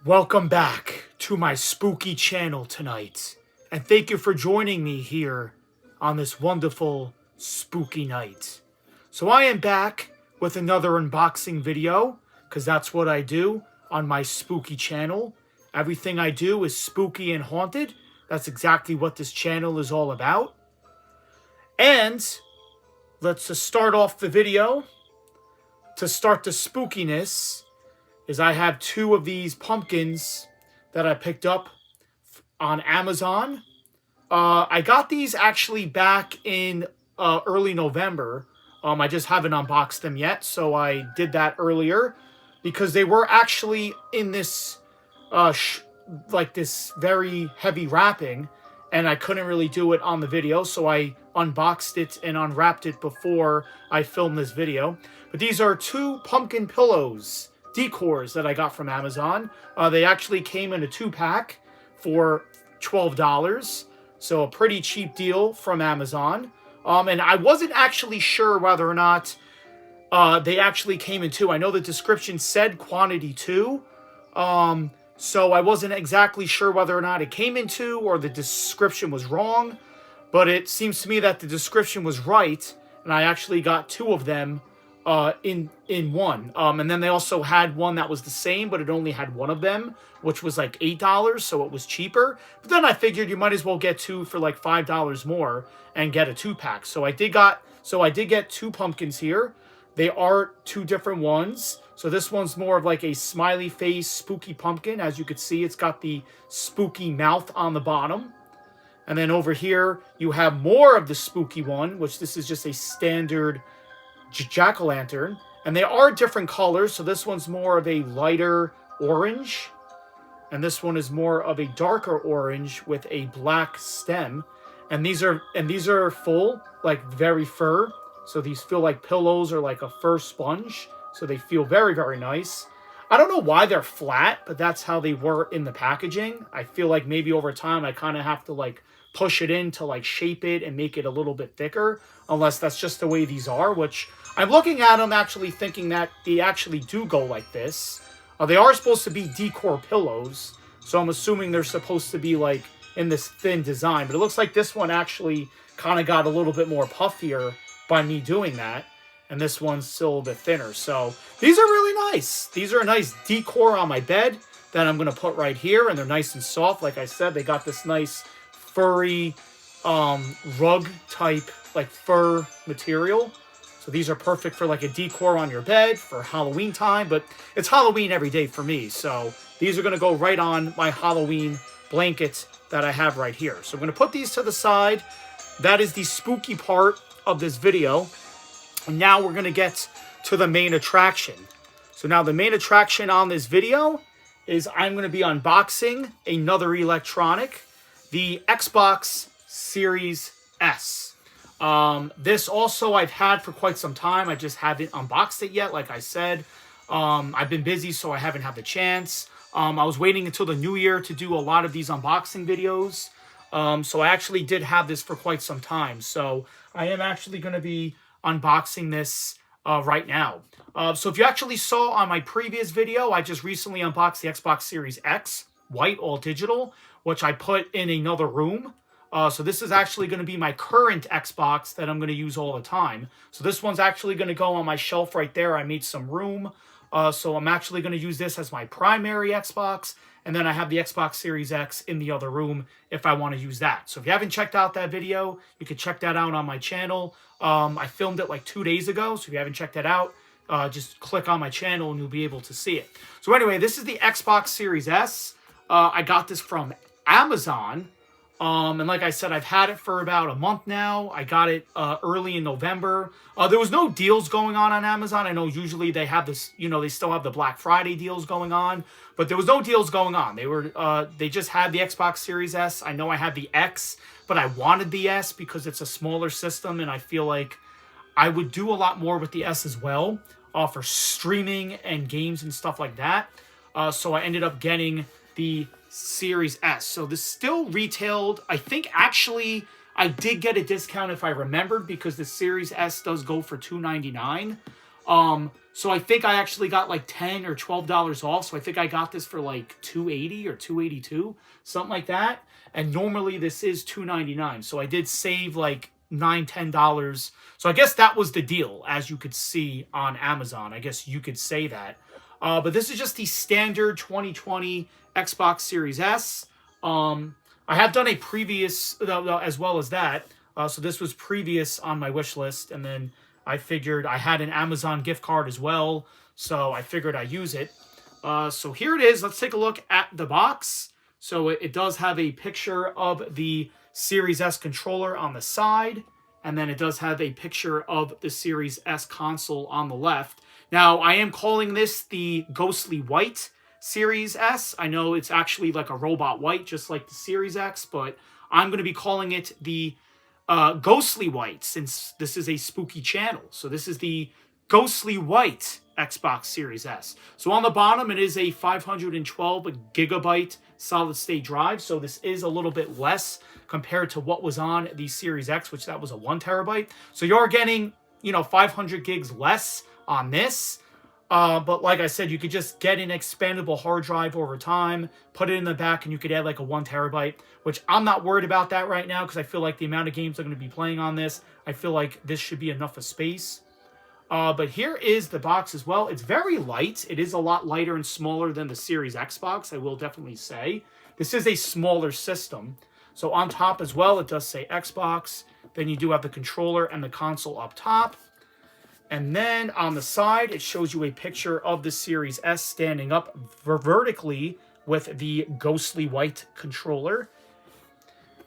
Welcome back to my spooky channel tonight, and thank you for joining me here on this wonderful spooky night. So I am back with another unboxing video, because that's what I do on my spooky channel. Everything I do is spooky and haunted. That's exactly what this channel is all about. And let's just start off the video. To start the spookiness is I have two of these pumpkins that I picked up on Amazon. I got these actually back in early November. I just haven't unboxed them yet, so I did that earlier because they were actually in this like this very heavy wrapping, and I couldn't really do it on the video, so I unboxed it and unwrapped it before I filmed this video. But these are two pumpkin pillows decors that I got from Amazon. They actually came in a 2-pack for $12, so a pretty cheap deal from Amazon. And I wasn't actually sure whether or not they actually came in 2. I know the description said quantity 2, so I wasn't exactly sure whether or not it came in 2 or the description was wrong, but it seems to me that the description was right, and I actually got 2 of them in one. And then they also had one that was the same, but it only had one of them, which was like $8, so it was cheaper. But then I figured you might as well get 2 for like $5 more and get a 2-pack. So I did get 2 pumpkins here. They are 2 different ones. So this one's more of like a smiley face spooky pumpkin. As you can see, it's got the spooky mouth on the bottom. And then over here, you have more of the spooky one, which this is just a standard jack-o'-lantern. And they are different colors. So this one's more of a lighter orange, and this one is more of a darker orange with a black stem. And these are full, like very fur. So these feel like pillows or like a fur sponge. So they feel very, very nice. I don't know why they're flat, but that's how they were in the packaging. I feel like maybe over time I kind of have to like push it in to like shape it and make it a little bit thicker, unless that's just the way these are, which I'm looking at them actually thinking that they actually do go like this. They are supposed to be decor pillows, so I'm assuming they're supposed to be like in this thin design, but it looks like this one actually kind of got a little bit more puffier by me doing that, and this one's still a bit thinner. So these are really nice. These are a nice decor on my bed that I'm going to put right here, and they're nice and soft. Like I said, they got this nice furry rug type like fur material. So these are perfect for like a decor on your bed for Halloween time, but it's Halloween every day for me. So these are going to go right on my Halloween blanket that I have right here. So I'm going to put these to the side. That is the spooky part of this video. And now we're going to get to the main attraction. So now the main attraction on this video is I'm going to be unboxing another electronic, the Xbox Series S. This also I've had for quite some time. I just haven't unboxed it yet, like I said. I've been busy, so I haven't had the chance. I was waiting until the new year to do a lot of these unboxing videos. So I actually did have this for quite some time. So I am actually going to be unboxing this right now. So if you actually saw on my previous video, I just recently unboxed the Xbox Series X, white, all digital, which I put in another room. So this is actually going to be my current Xbox that I'm going to use all the time. So this one's actually going to go on my shelf right there. I made some room. So I'm actually going to use this as my primary Xbox. And then I have the Xbox Series X in the other room if I want to use that. So if you haven't checked out that video, you can check that out on my channel. I filmed it like 2 days ago. So if you haven't checked that out, just click on my channel and you'll be able to see it. So anyway, this is the Xbox Series S. I got this from Amazon. And like I said, I've had it for about a month now. I got it early in November. There was no deals going on Amazon. I know usually they have this, they still have the Black Friday deals going on, but there was no deals going on. They just had the Xbox Series S. I know I had the X, but I wanted the S because it's a smaller system, and I feel like I would do a lot more with the S as well for streaming and games and stuff like that. So I ended up getting the Series S. So this still retailed, I think actually I did get a discount if I remembered, because the Series S does go for $299. So I think I actually got like $10 or $12 off. So I think I got this for like $280 or $282, something like that. And normally this is $299. So I did save like $9-10. So I guess that was the deal, as you could see on Amazon. I guess you could say that. But this is just the standard 2020 Xbox Series S. I have done a previous, as well as that. So this was previous on my wish list, and then I figured I had an Amazon gift card as well, so I figured I'd use it. So here it is. Let's take a look at the box. So it does have a picture of the Series S controller on the side, and then it does have a picture of the Series S console on the left. Now, I am calling this the Ghostly White Series S. I know it's actually like a robot white, just like the Series X, but I'm going to be calling it the Ghostly White, since this is a spooky channel. So this is the Ghostly White Xbox Series S. So on the bottom, it is a 512 gigabyte solid state drive. So this is a little bit less compared to what was on the Series X, which that was a 1 terabyte. So you're getting, 500 gigs less on this. But like I said, you could just get an expandable hard drive over time, put it in the back, and you could add like a 1 terabyte, which I'm not worried about that right now because I feel like the amount of games I'm going to be playing on this, I feel like this should be enough of space. But here is the box as well. It's very light. It is a lot lighter and smaller than the Series Xbox, I will definitely say. This is a smaller system. So on top as well, it does say Xbox. Then you do have the controller and the console up top. And then on the side, it shows you a picture of the Series S standing up vertically with the Ghostly White controller.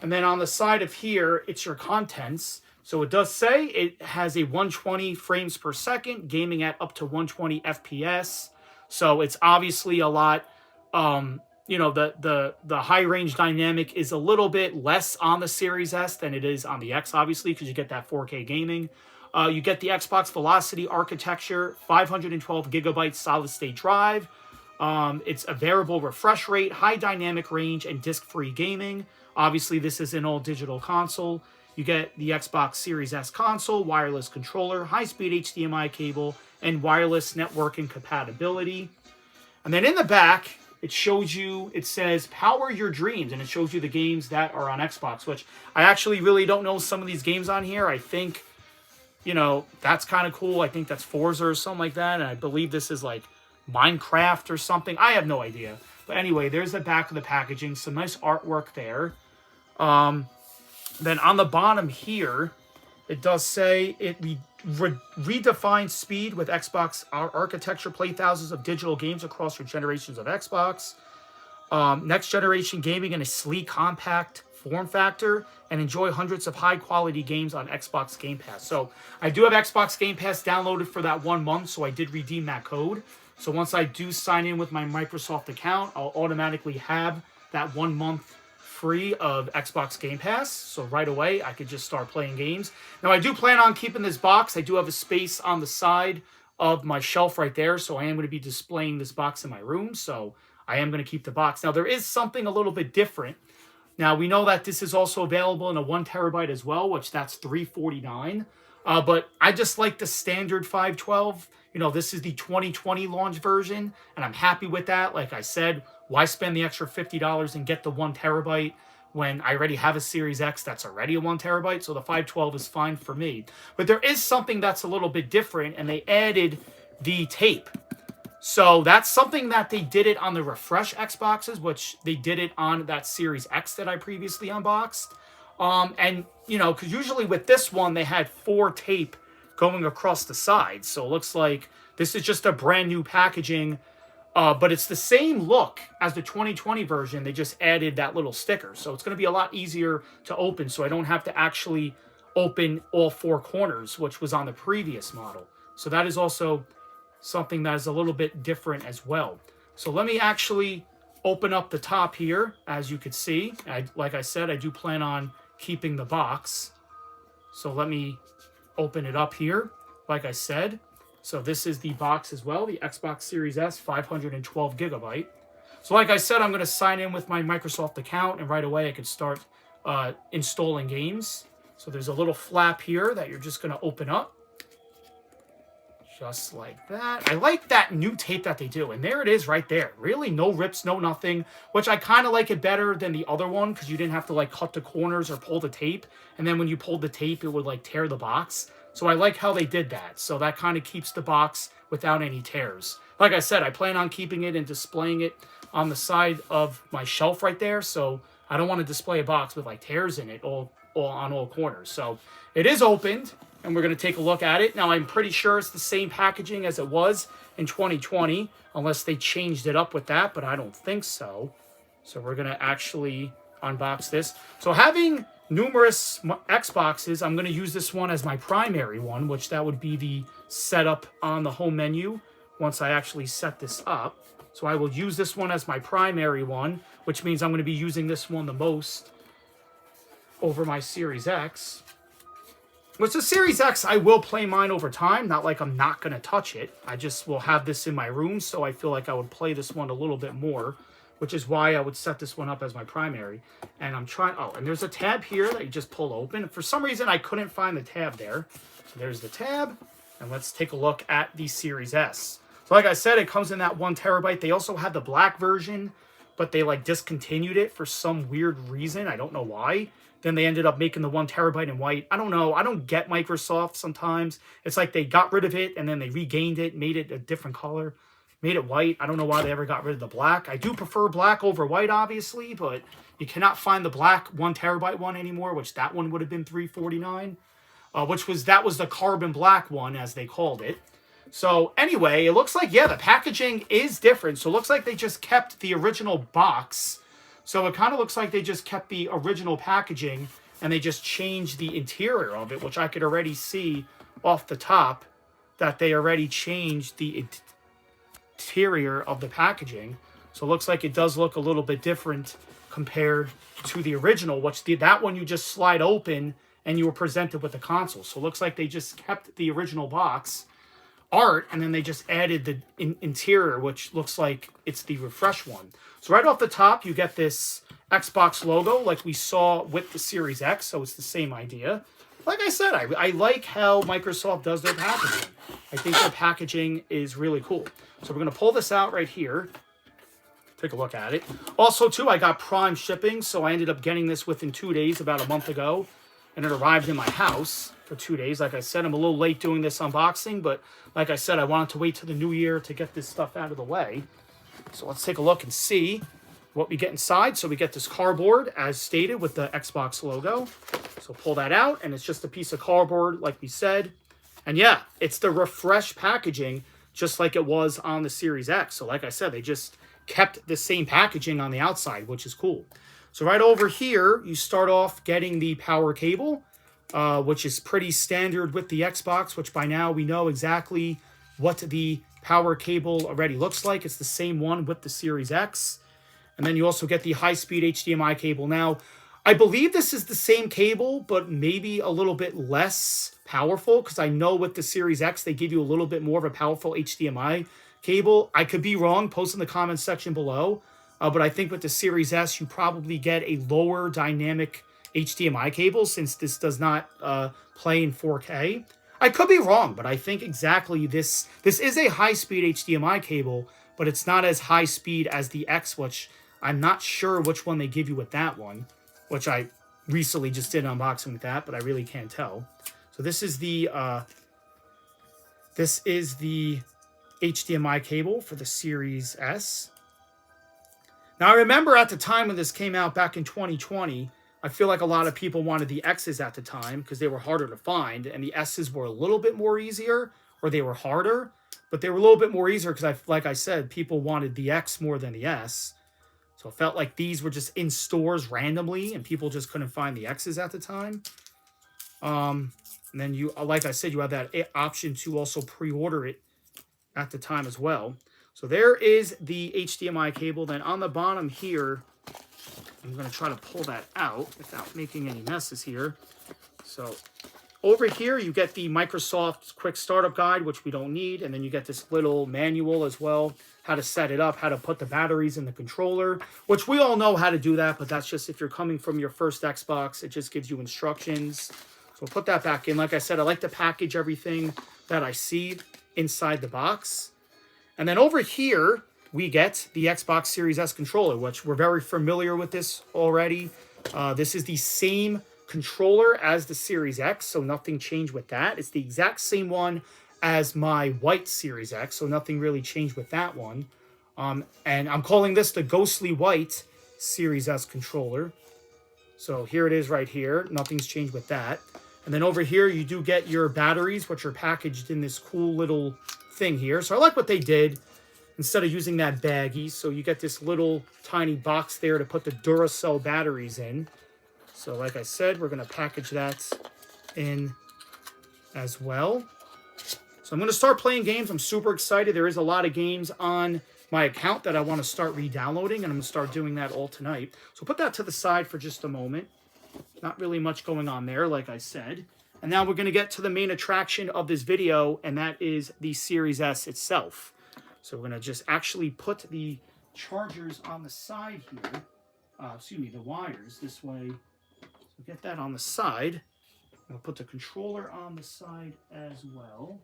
And then on the side of here, it's your contents. So it does say it has a 120 frames per second, gaming at up to 120 FPS. So it's obviously a lot, the high range dynamic is a little bit less on the Series S than it is on the X, obviously, because you get that 4K gaming. You get the Xbox Velocity architecture, 512 gigabyte solid state drive. It's a variable refresh rate, high dynamic range, and disc-free gaming. Obviously, this is an all-digital console. You get the Xbox Series S console, wireless controller, high-speed HDMI cable, and wireless networking compatibility. And then in the back, it shows you, it says, power your dreams, and it shows you the games that are on Xbox, which I actually really don't know some of these games on here. I think, that's kind of cool. I think that's Forza or something like that, and I believe this is like Minecraft or something. I have no idea. But anyway, there's the back of the packaging. Some nice artwork there. Then on the bottom here, it does say it redefines speed with Xbox architecture. Play thousands of digital games across your generations of Xbox. Next generation gaming in a sleek, compact form factor, and enjoy hundreds of high-quality games on Xbox Game Pass. So I do have Xbox Game Pass downloaded for that 1 month, so I did redeem that code. So once I do sign in with my Microsoft account, I'll automatically have that 1 month free of Xbox Game Pass. So right away, I could just start playing games. Now, I do plan on keeping this box. I do have a space on the side of my shelf right there, so I am going to be displaying this box in my room. So I am going to keep the box. Now, there is something a little bit different. Now, we know that this is also available in a 1 terabyte as well, which that's $349. But I just like the standard 512. This is the 2020 launch version, and I'm happy with that. Like I said, why spend the extra $50 and get the 1 terabyte when I already have a Series X that's already a 1 terabyte? So the 512 is fine for me. But there is something that's a little bit different, and they added the tape. So that's something that they did it on the Refresh Xboxes, which they did it on that Series X that I previously unboxed. And, because usually with this one, they had 4 tape going across the sides. So it looks like this is just a brand new packaging, but it's the same look as the 2020 version. They just added that little sticker. So it's going to be a lot easier to open, so I don't have to actually open all 4 corners, which was on the previous model. So that is also something that is a little bit different as well. So let me actually open up the top here. As you can see, like I said, I do plan on keeping the box. So let me open it up here, like I said. So this is the box as well, the Xbox Series S, 512 gigabyte. So like I said, I'm going to sign in with my Microsoft account, and right away I can start installing games. So there's a little flap here that you're just going to open up. Just like that. I like that new tape that they do. And there it is right there. Really no rips, no nothing. Which I kind of like it better than the other one. Because you didn't have to like cut the corners or pull the tape. And then when you pulled the tape, it would like tear the box. So I like how they did that. So that kind of keeps the box without any tears. Like I said, I plan on keeping it and displaying it on the side of my shelf right there. So I don't want to display a box with like tears in it all on all corners. So it is opened. And we're going to take a look at it. Now, I'm pretty sure it's the same packaging as it was in 2020, unless they changed it up with that, but I don't think so. So we're going to actually unbox this. So having numerous Xboxes, I'm going to use this one as my primary one, which that would be the setup on the home menu once I actually set this up. So I will use this one as my primary one, which means I'm going to be using this one the most over my Series X. With the Series X, I will play mine over time. Not like I'm not going to touch it. I just will have this in my room, so I feel like I would play this one a little bit more, which is why I would set this one up as my primary. And I'm trying... Oh, and there's a tab here that you just pull open. For some reason, I couldn't find the tab there. So there's the tab. And let's take a look at the Series S. So like I said, it comes in that 1 terabyte. They also have the black version, but they like discontinued it for some weird reason. I don't know why. Then they ended up making the 1 terabyte in white. I don't know. I don't get Microsoft sometimes. It's like they got rid of it and then they regained it, made it a different color, made it white. I don't know why they ever got rid of the black. I do prefer black over white, obviously, but you cannot find the black 1 terabyte one anymore, which that one would have been $349, that was the carbon black one, as they called it. So anyway, it looks like, yeah, the packaging is different. So it looks like they just kept the original box. So it kind of looks like they just kept the original packaging and they just changed the interior of it, which I could already see off the top that they already changed the interior of the packaging. So it looks like it does look a little bit different compared to the original, which that one you just slide open and you were presented with the console. So it looks like they just kept the original box art and then they just added the interior, which looks like it's the refresh one. So right off the top, you get this Xbox logo like we saw with the Series X, so it's the same idea. Like I said, I like how Microsoft does their packaging. I think their packaging is really cool. So we're going to pull this out right here. Take a look at it. Also, too, I got Prime shipping, so I ended up getting this within 2 days, about a month ago, and it arrived in my house for 2 days. Like I said, I'm a little late doing this unboxing, but like I said, I wanted to wait till the new year to get this stuff out of the way. So let's take a look and see what we get inside. So we get this cardboard, as stated, with the Xbox logo. So pull that out, and it's just a piece of cardboard, like we said. And yeah, it's the refresh packaging, just like it was on the Series X. So like I said, they just kept the same packaging on the outside, which is cool. So right over here, you start off getting the power cable, which is pretty standard with the Xbox, which by now we know exactly what the power cable already looks like. It's the same one with the Series X. And then you also get the high-speed HDMI cable. Now, I believe this is the same cable, but maybe a little bit less powerful, because I know with the Series X, they give you a little bit more of a powerful HDMI cable. I could be wrong. Post in the comments section below. But I think with the Series S, you probably get a lower dynamic HDMI cable, since this does not play in 4K. I could be wrong, but I think exactly this is a high-speed HDMI cable, but it's not as high speed as the X, which I'm not sure which one they give you with that one, which I recently just did an unboxing with that, but I really can't tell. So this is the HDMI cable for the Series S. Now, I remember at the time when this came out back in 2020, I feel like a lot of people wanted the X's at the time because they were harder to find, and the S's were a little bit more easier, or they were harder, but they were a little bit more easier because, like I said, people wanted the X more than the S. So it felt like these were just in stores randomly, and people just couldn't find the X's at the time. And then you, like I said, you have that option to also pre-order it at the time as well. So there is the HDMI cable. Then on the bottom here, I'm going to try to pull that out without making any messes here. So over here, you get the Microsoft Quick Startup Guide, which we don't need. And then you get this little manual as well, how to set it up, how to put the batteries in the controller, which we all know how to do that. But that's just if you're coming from your first Xbox, it just gives you instructions. So we'll put that back in. Like I said, I like to package everything that I see inside the box. And then over here, we get the Xbox Series S controller, which we're very familiar with this already. This is the same controller as the Series X, so nothing changed with that. It's the exact same one as my white Series X, so nothing really changed with that one. And I'm calling this the Ghostly White Series S controller. So here it is right here. Nothing's changed with that. And then over here, you do get your batteries, which are packaged in this cool little thing here. So I like what they did instead of using that baggie. So you get this little tiny box there to put the Duracell batteries in. So like I said, we're going to package that in as well. So I'm going to start playing games. I'm super excited. There is a lot of games on my account that I want to start re-downloading, and I'm going to start doing that all tonight. So put that to the side for just a moment. Not really much going on there, like I said. And now we're going to get to the main attraction of this video, and that is the Series S itself. So we're going to just actually put the chargers on the side here. The wires this way. So get that on the side. I'll put the controller on the side as well.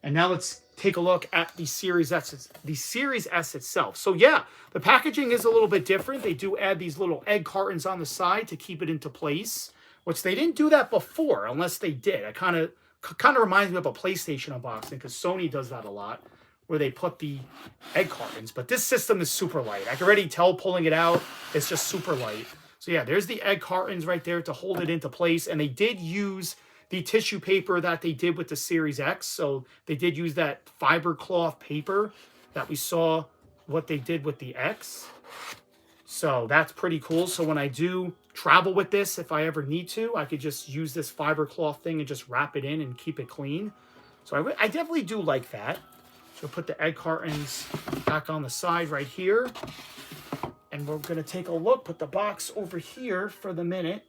And now let's take a look at the Series S itself. So yeah, the packaging is a little bit different. They do add these little egg cartons on the side to keep it into place, which they didn't do that before, unless they did. It kind of reminds me of a PlayStation unboxing, because Sony does that a lot, where they put the egg cartons. But this system is super light. I can already tell pulling it out, it's just super light. So yeah, there's the egg cartons right there to hold it into place. And they did use the tissue paper that they did with the Series X. So they did use that fiber cloth paper that we saw what they did with the X. So that's pretty cool. So when I do travel with this, if I ever need to, I could just use this fiber cloth thing and just wrap it in and keep it clean. So I definitely do like that. So put the egg cartons back on the side right here. And we're going to take a look, put the box over here for the minute.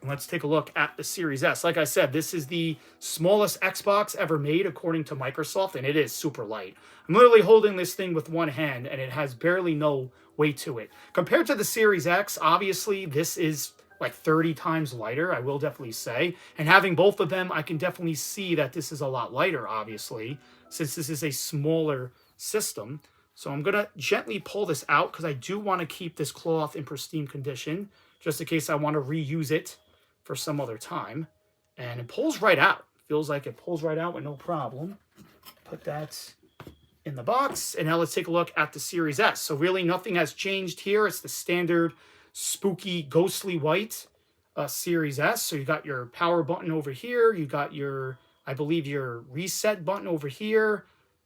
Let's take a look at the Series S. Like I said, this is the smallest Xbox ever made, according to Microsoft, and it is super light. I'm literally holding this thing with one hand, and it has barely no weight to it. Compared to the Series X, obviously, this is like 30 times lighter, I will definitely say. And having both of them, I can definitely see that this is a lot lighter, obviously, since this is a smaller system. So I'm going to gently pull this out, because I do want to keep this cloth in pristine condition, just in case I want to reuse it for some other time. And it pulls right out. Feels like it pulls right out with no problem. Put that in the box. And now let's take a look at the Series S. So really nothing has changed here. It's the standard spooky ghostly white Series S. So you got your power button over here. You got your, I believe, your reset button over here.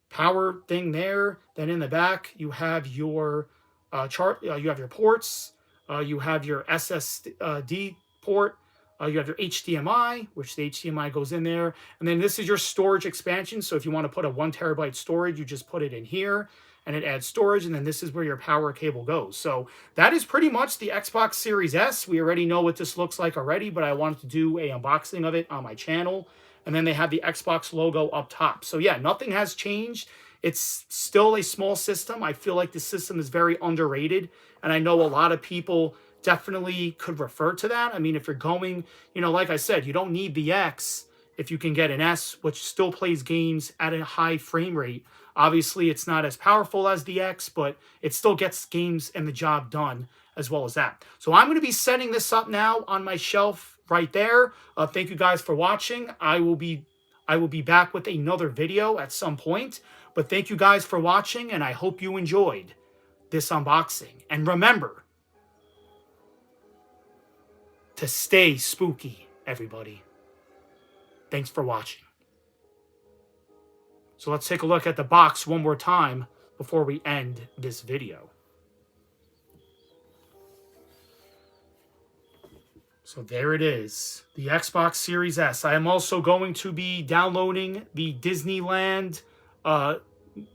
Power thing there. Then in the back you have your you have your ports. You have your SSD port. You have your HDMI, which the HDMI goes in there. And then this is your storage expansion. So if you want to put a 1 terabyte storage, you just put it in here and it adds storage. And then this is where your power cable goes. So that is pretty much the Xbox Series S. We already know what this looks like already, but I wanted to do an unboxing of it on my channel. And then they have the Xbox logo up top. So yeah, nothing has changed. It's still a small system. I feel like the system is very underrated. And I know a lot of people definitely could refer to that. I mean, if you're going, like I said, you don't need the X if you can get an S, which still plays games at a high frame rate. Obviously, it's not as powerful as the X, but it still gets games and the job done as well as that. So I'm going to be setting this up now on my shelf right there. Thank you guys for watching. I will be back with another video at some point. But thank you guys for watching, and I hope you enjoyed this unboxing. And remember to stay spooky, everybody. Thanks for watching. So let's take a look at the box one more time before we end this video. So there it is, the Xbox Series S. I am also going to be downloading the Disneyland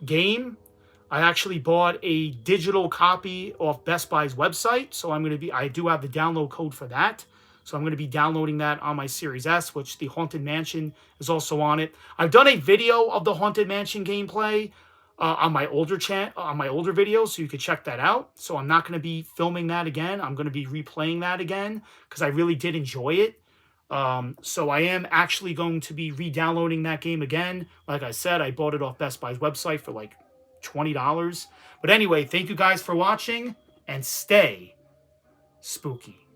game. I actually bought a digital copy off Best Buy's website, so I do have the download code for that. So I'm going to be downloading that on my Series S, which the Haunted Mansion is also on it. I've done a video of the Haunted Mansion gameplay on my older videos, so you could check that out. So I'm not going to be filming that again. I'm going to be replaying that again because I really did enjoy it. So I am actually going to be re-downloading that game again. Like I said, I bought it off Best Buy's website for like $20. But anyway, thank you guys for watching, and stay spooky.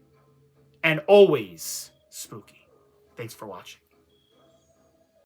And always spooky. Thanks for watching.